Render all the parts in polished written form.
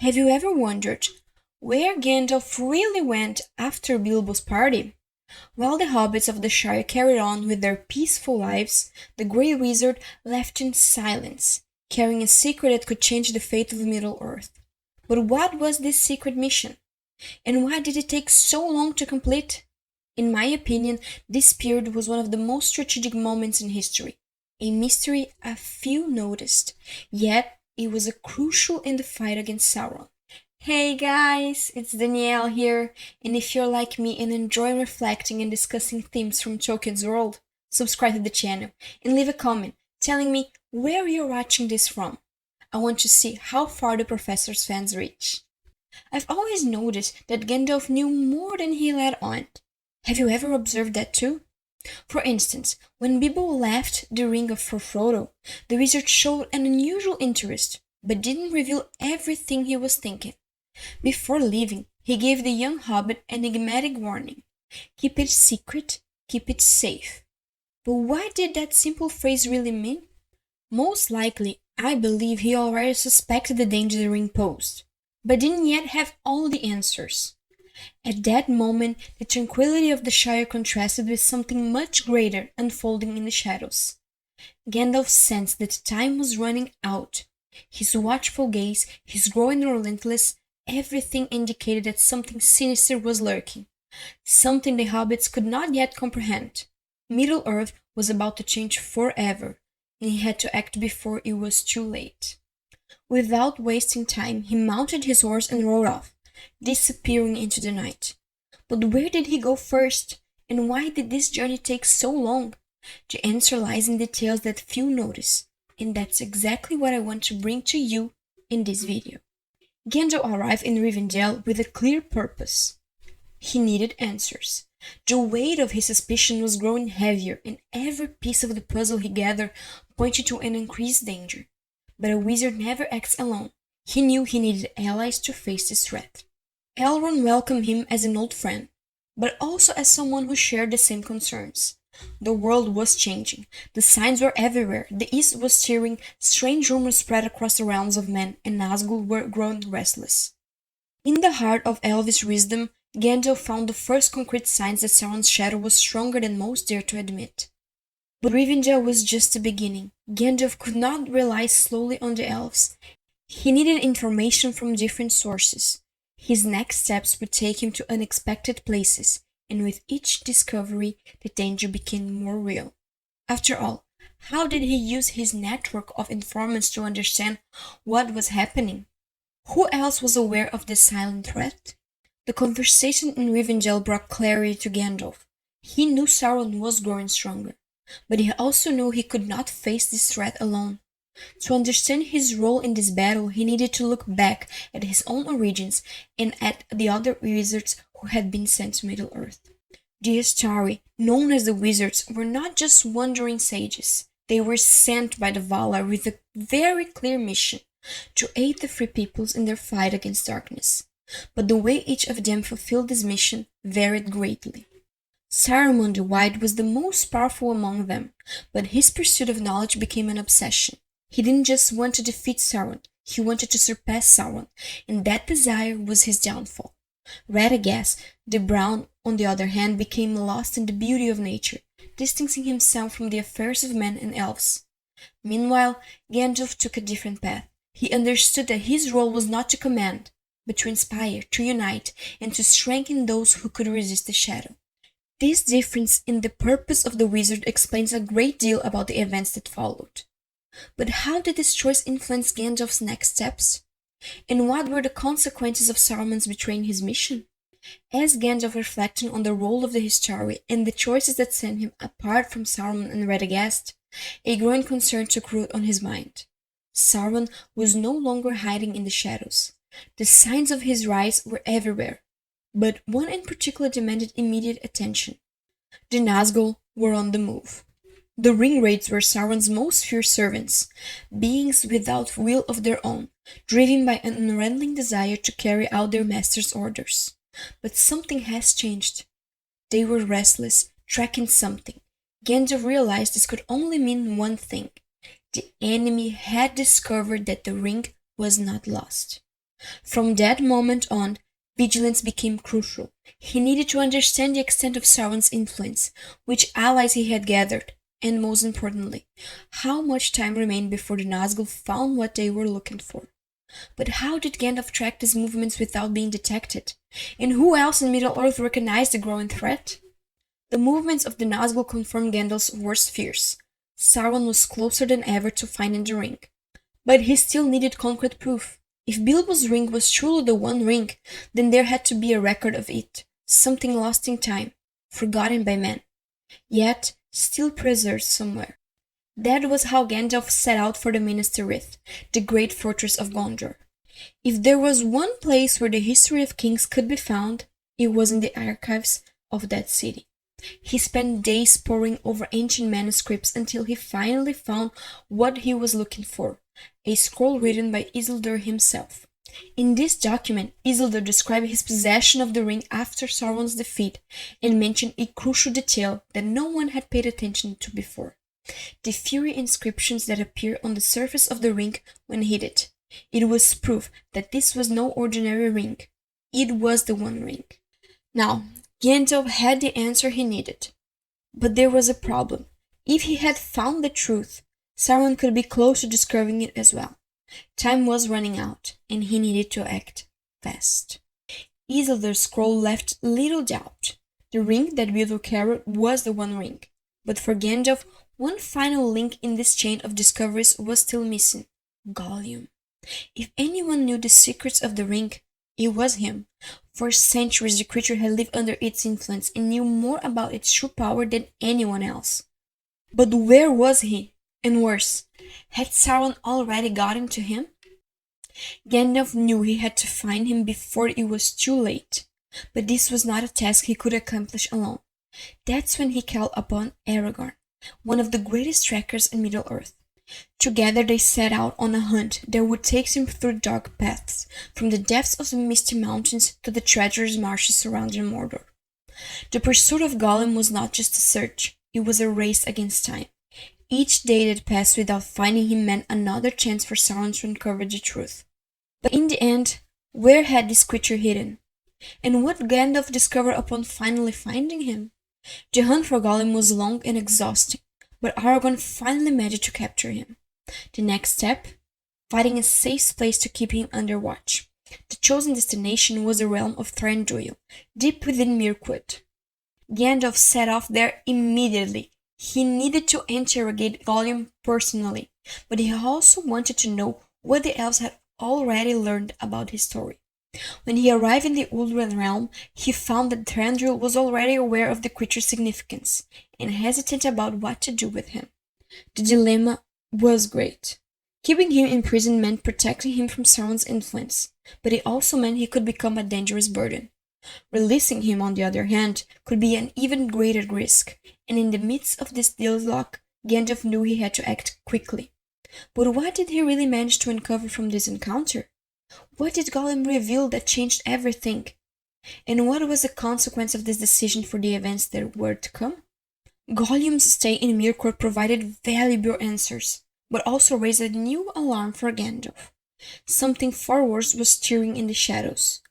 Have you ever wondered where Gandalf really went after Bilbo's party? While the hobbits of the Shire carried on with their peaceful lives, the Grey Wizard left in silence, carrying a secret that could change the fate of Middle-earth. But what was this secret mission? And why did it take so long to complete? In my opinion, this period was one of the most strategic moments in history, a mystery a few noticed, yet it was a crucial in the fight against Sauron. Hey guys, it's Danielle here, and if you're like me and enjoy reflecting and discussing themes from Tolkien's world, subscribe to the channel and leave a comment telling me where you're watching this from. I want to see how far the Professor's fans reach. I've always noticed that Gandalf knew more than he let on. Have you ever observed that too? For instance, when Bilbo left the ring for Frodo, the wizard showed an unusual interest, but didn't reveal everything he was thinking. Before leaving, he gave the young hobbit an enigmatic warning: keep it secret, keep it safe. But what did that simple phrase really mean? Most likely, I believe he already suspected the danger the ring posed, but didn't yet have all the answers. At that moment, the tranquility of the Shire contrasted with something much greater unfolding in the shadows. Gandalf sensed that time was running out. His watchful gaze, his growing relentless, everything indicated that something sinister was lurking, something the hobbits could not yet comprehend. Middle-earth was about to change forever, and he had to act before it was too late. Without wasting time, he mounted his horse and rode off, disappearing into the night. But where did he go first, and why did this journey take so long? The answer lies in details that few notice, and that's exactly what I want to bring to you in this video. Gandalf arrived in Rivendell with a clear purpose. He needed answers. The weight of his suspicion was growing heavier, and every piece of the puzzle he gathered pointed to an increased danger. But a wizard never acts alone. He knew he needed allies to face this threat. Elrond welcomed him as an old friend, but also as someone who shared the same concerns. The world was changing. The signs were everywhere. The East was stirring. Strange rumors spread across the realms of men, and Nazgûl were growing restless. In the heart of Elvish wisdom, Gandalf found the first concrete signs that Sauron's shadow was stronger than most dared to admit. But Rivendell was just the beginning. Gandalf could not rely solely on the elves. He needed information from different sources. His next steps would take him to unexpected places, and with each discovery, the danger became more real. After all, how did he use his network of informants to understand what was happening? Who else was aware of this silent threat? The conversation in Rivendell brought clarity to Gandalf. He knew Sauron was growing stronger, but he also knew he could not face this threat alone. To understand his role in this battle, he needed to look back at his own origins and at the other wizards who had been sent to Middle-earth. The Astari, known as the Wizards, were not just wandering sages. They were sent by the Valar with a very clear mission: to aid the Free Peoples in their fight against darkness. But the way each of them fulfilled this mission varied greatly. Saruman the White was the most powerful among them, but his pursuit of knowledge became an obsession. He didn't just want to defeat Sauron, he wanted to surpass Sauron, and that desire was his downfall. Radagast the Brown, on the other hand, became lost in the beauty of nature, distancing himself from the affairs of men and elves. Meanwhile, Gandalf took a different path. He understood that his role was not to command, but to inspire, to unite, and to strengthen those who could resist the shadow. This difference in the purpose of the wizard explains a great deal about the events that followed. But how did this choice influence Gandalf's next steps? And what were the consequences of Saruman's betraying his mission? As Gandalf reflected on the role of the Istari and the choices that set him apart from Saruman and Radagast, a growing concern took root on his mind. Sauron was no longer hiding in the shadows. The signs of his rise were everywhere, but one in particular demanded immediate attention. The Nazgûl were on the move. The Ringwraiths were Sauron's most fierce servants, beings without will of their own, driven by an unrelenting desire to carry out their master's orders. But something has changed. They were restless, tracking something. Gandalf realized this could only mean one thing. The enemy had discovered that the ring was not lost. From that moment on, vigilance became crucial. He needed to understand the extent of Sauron's influence, which allies he had gathered, and most importantly, how much time remained before the Nazgûl found what they were looking for. But how did Gandalf track these movements without being detected? And who else in Middle-earth recognized the growing threat? The movements of the Nazgûl confirmed Gandalf's worst fears. Sauron was closer than ever to finding the ring. But he still needed concrete proof. If Bilbo's ring was truly the One Ring, then there had to be a record of it, something lost in time, forgotten by men, yet still preserved somewhere. That was how Gandalf set out for the Minas Tirith, the great fortress of Gondor. If there was one place where the history of kings could be found, it was in the archives of that city. He spent days poring over ancient manuscripts until he finally found what he was looking for, a scroll written by Isildur himself. In this document, Isildur described his possession of the ring after Sauron's defeat and mentioned a crucial detail that no one had paid attention to before: the fiery inscriptions that appear on the surface of the ring when hit it. It was proof that this was no ordinary ring. It was the One Ring. Now, Gandalf had the answer he needed. But there was a problem. If he had found the truth, Sauron could be close to discovering it as well. Time was running out, and he needed to act fast. Isildur's scroll left little doubt. The ring that Bilbo carried was the One Ring. But for Gandalf, one final link in this chain of discoveries was still missing: Gollum. If anyone knew the secrets of the ring, it was him. For centuries the creature had lived under its influence and knew more about its true power than anyone else. But where was he? And worse, had Sauron already gotten to him? Gandalf knew he had to find him before it was too late. But this was not a task he could accomplish alone. That's when he called upon Aragorn, one of the greatest trackers in Middle-earth. Together they set out on a hunt that would take them through dark paths, from the depths of the misty mountains to the treacherous marshes surrounding Mordor. The pursuit of Gollum was not just a search, it was a race against time. Each day that passed without finding him meant another chance for Sauron to uncover the truth. But in the end, where had this creature hidden? And what Gandalf discovered upon finally finding him? The hunt for Gollum was long and exhausting, but Aragorn finally managed to capture him. The next step? Finding a safe place to keep him under watch. The chosen destination was the realm of Thranduil, deep within Mirkwood. Gandalf set off there immediately. He needed to interrogate Gollum personally, but he also wanted to know what the elves had already learned about his story. When he arrived in the Uldren realm, he found that Thranduil was already aware of the creature's significance, and hesitant about what to do with him. The dilemma was great. Keeping him in prison meant protecting him from Sauron's influence, but it also meant he could become a dangerous burden. Releasing him, on the other hand, could be an even greater risk, and in the midst of this deadlock, Gandalf knew he had to act quickly. But what did he really manage to uncover from this encounter? What did Gollum reveal that changed everything? And what was the consequence of this decision for the events that were to come? Gollum's stay in Mirkwood provided valuable answers, but also raised a new alarm for Gandalf. Something far worse was stirring in the shadows.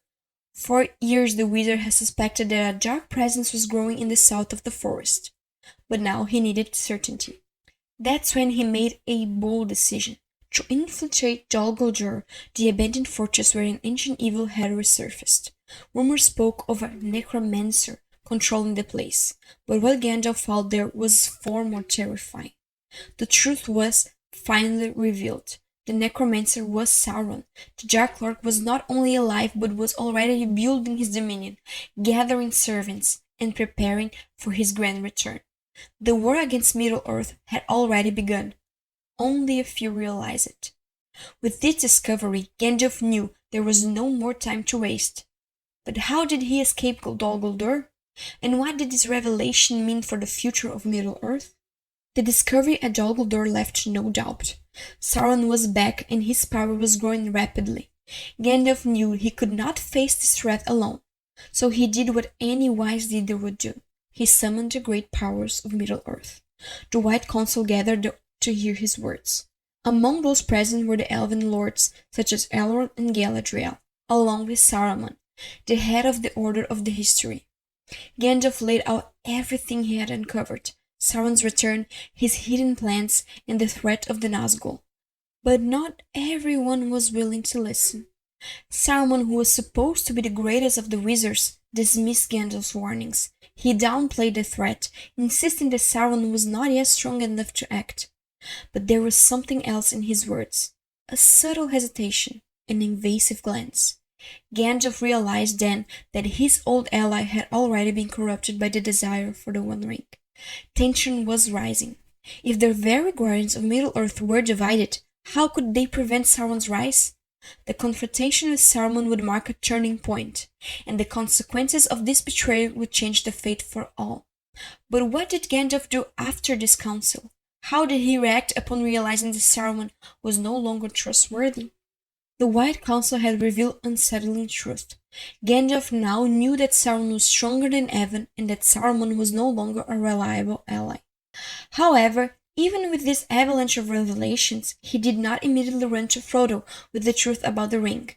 For years the wizard had suspected that a dark presence was growing in the south of the forest, but now he needed certainty. That's when he made a bold decision: to infiltrate Dol Guldur, the abandoned fortress where an ancient evil had resurfaced. Rumors spoke of a necromancer controlling the place, but what Gandalf found there was far more terrifying. The truth was finally revealed. The necromancer was Sauron. The Dark Lord was not only alive but was already building his dominion, gathering servants, and preparing for his grand return. The war against Middle-earth had already begun. Only a few realized it. With this discovery, Gandalf knew there was no more time to waste. But how did he escape Dol Guldur? And what did this revelation mean for the future of Middle-earth? The discovery at Dol Guldur left no doubt. Sauron was back and his power was growing rapidly. Gandalf knew he could not face this threat alone, so he did what any wise leader would do. He summoned the great powers of Middle-earth. The White Council gathered to hear his words. Among those present were the elven lords, such as Elrond and Galadriel, along with Saruman, the head of the Order of the History. Gandalf laid out everything he had uncovered, Sauron's return, his hidden plans, and the threat of the Nazgul. But not everyone was willing to listen. Saruman, who was supposed to be the greatest of the wizards, dismissed Gandalf's warnings. He downplayed the threat, insisting that Sauron was not yet strong enough to act. But there was something else in his words, a subtle hesitation, an invasive glance. Gandalf realized then that his old ally had already been corrupted by the desire for the One Ring. Tension was rising. If the very guardians of Middle-earth were divided, how could they prevent Sauron's rise? The confrontation with Saruman would mark a turning point, and the consequences of this betrayal would change the fate for all. But what did Gandalf do after this council? How did he react upon realizing that Saruman was no longer trustworthy? The White Council had revealed unsettling truth. Gandalf now knew that Sauron was stronger than ever and that Saruman was no longer a reliable ally. However, even with this avalanche of revelations, he did not immediately run to Frodo with the truth about the ring.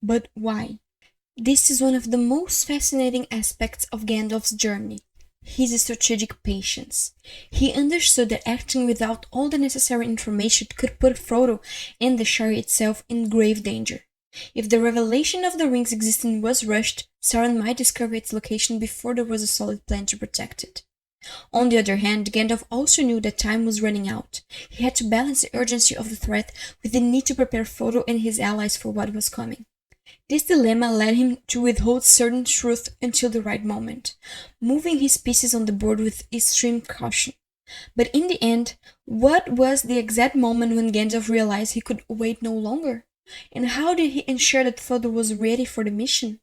But why? This is one of the most fascinating aspects of Gandalf's journey, his strategic patience. He understood that acting without all the necessary information could put Frodo and the Shire itself in grave danger. If the revelation of the ring's existence was rushed, Sauron might discover its location before there was a solid plan to protect it. On the other hand, Gandalf also knew that time was running out. He had to balance the urgency of the threat with the need to prepare Frodo and his allies for what was coming. This dilemma led him to withhold certain truth until the right moment, moving his pieces on the board with extreme caution. But in the end, what was the exact moment when Gandalf realized he could wait no longer? And how did he ensure that Frodo was ready for the mission?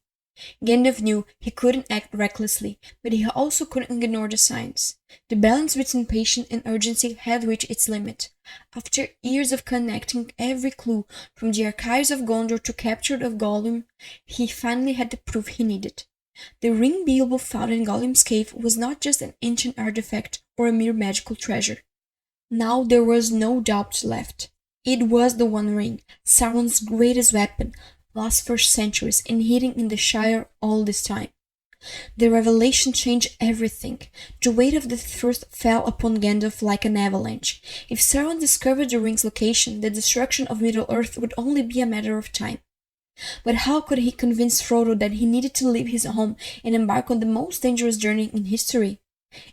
Gandalf knew he couldn't act recklessly, but he also couldn't ignore the signs. The balance between patience and urgency had reached its limit. After years of connecting every clue, from the archives of Gondor to capture of Gollum, he finally had the proof he needed. The ring Bilbo found in Gollum's cave was not just an ancient artifact or a mere magical treasure. Now there was no doubt left. It was the One Ring, Sauron's greatest weapon, lost for centuries and hidden in the Shire all this time. The revelation changed everything. The weight of the truth fell upon Gandalf like an avalanche. If Sauron discovered the ring's location, the destruction of Middle-earth would only be a matter of time. But how could he convince Frodo that he needed to leave his home and embark on the most dangerous journey in history?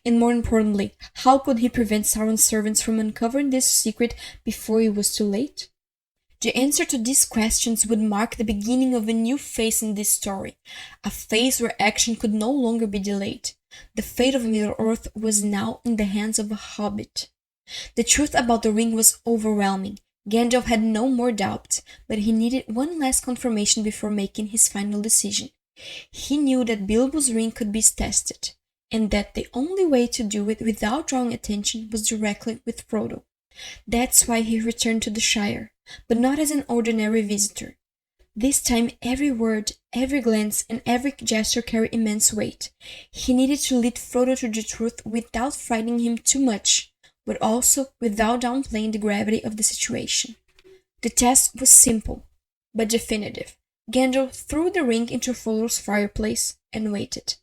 And more importantly, how could he prevent Sauron's servants from uncovering this secret before it was too late? The answer to these questions would mark the beginning of a new phase in this story, a phase where action could no longer be delayed. The fate of Middle-earth was now in the hands of a hobbit. The truth about the ring was overwhelming. Gandalf had no more doubts, but he needed one last confirmation before making his final decision. He knew that Bilbo's ring could be tested, and that the only way to do it without drawing attention was directly with Frodo. That's why he returned to the Shire, but not as an ordinary visitor. This time every word, every glance, and every gesture carried immense weight. He needed to lead Frodo to the truth without frightening him too much, but also without downplaying the gravity of the situation. The test was simple, but definitive. Gandalf threw the ring into Frodo's fireplace and waited.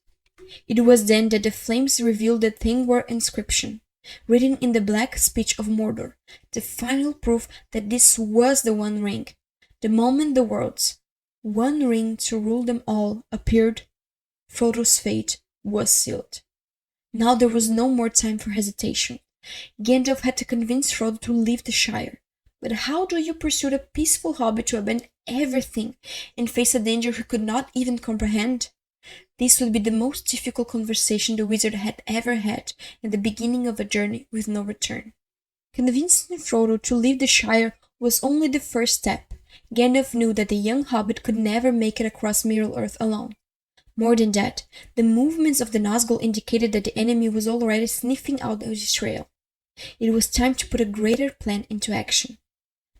It was then that the flames revealed the Thingwar inscription, written in the black speech of Mordor, the final proof that this was the One Ring. The moment the words, "One ring to rule them all," appeared, Frodo's fate was sealed. Now there was no more time for hesitation. Gandalf had to convince Frodo to leave the Shire. But how do you persuade a peaceful hobbit to abandon everything and face a danger he could not even comprehend? This would be the most difficult conversation the wizard had ever had, and the beginning of a journey with no return. Convincing Frodo to leave the Shire was only the first step. Gandalf knew that the young hobbit could never make it across Middle-earth alone. More than that, the movements of the Nazgul indicated that the enemy was already sniffing out his trail. It was time to put a greater plan into action.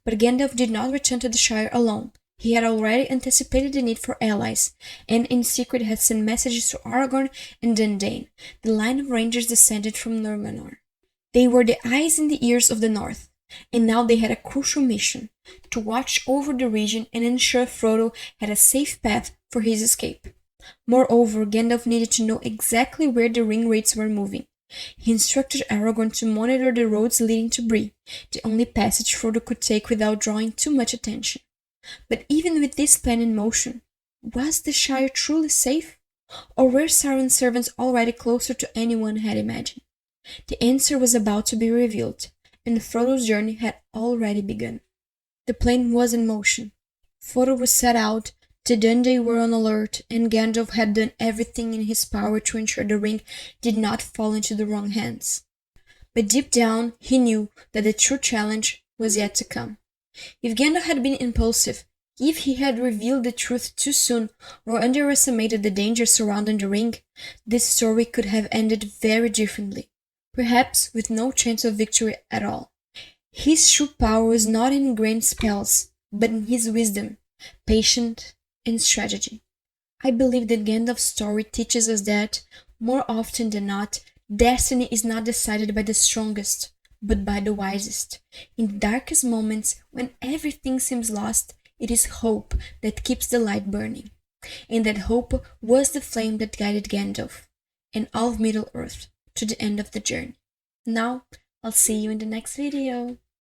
But Gandalf did not return to the Shire alone. He had already anticipated the need for allies, and in secret had sent messages to Aragorn and Dúnedain, the line of rangers descended from Númenor. They were the eyes and the ears of the North. And now they had a crucial mission to watch over the region and ensure Frodo had a safe path for his escape. Moreover, Gandalf needed to know exactly where the ring wraiths were moving. He instructed Aragorn to monitor the roads leading to Bree, the only passage Frodo could take without drawing too much attention. But even with this plan in motion, was the Shire truly safe? Or were Sauron's servants already closer to anyone had imagined? The answer was about to be revealed, and Frodo's journey had already begun. The plane was in motion. Frodo was set out, the Dundee were on alert, and Gandalf had done everything in his power to ensure the ring did not fall into the wrong hands. But deep down, he knew that the true challenge was yet to come. If Gandalf had been impulsive, if he had revealed the truth too soon or underestimated the danger surrounding the ring, this story could have ended very differently, perhaps with no chance of victory at all. His true power was not in grand spells, but in his wisdom, patience, and strategy. I believe that Gandalf's story teaches us that, more often than not, destiny is not decided by the strongest, but by the wisest. In the darkest moments, when everything seems lost, it is hope that keeps the light burning. And that hope was the flame that guided Gandalf and all of Middle-earth to the end of the journey. Now, I'll see you in the next video.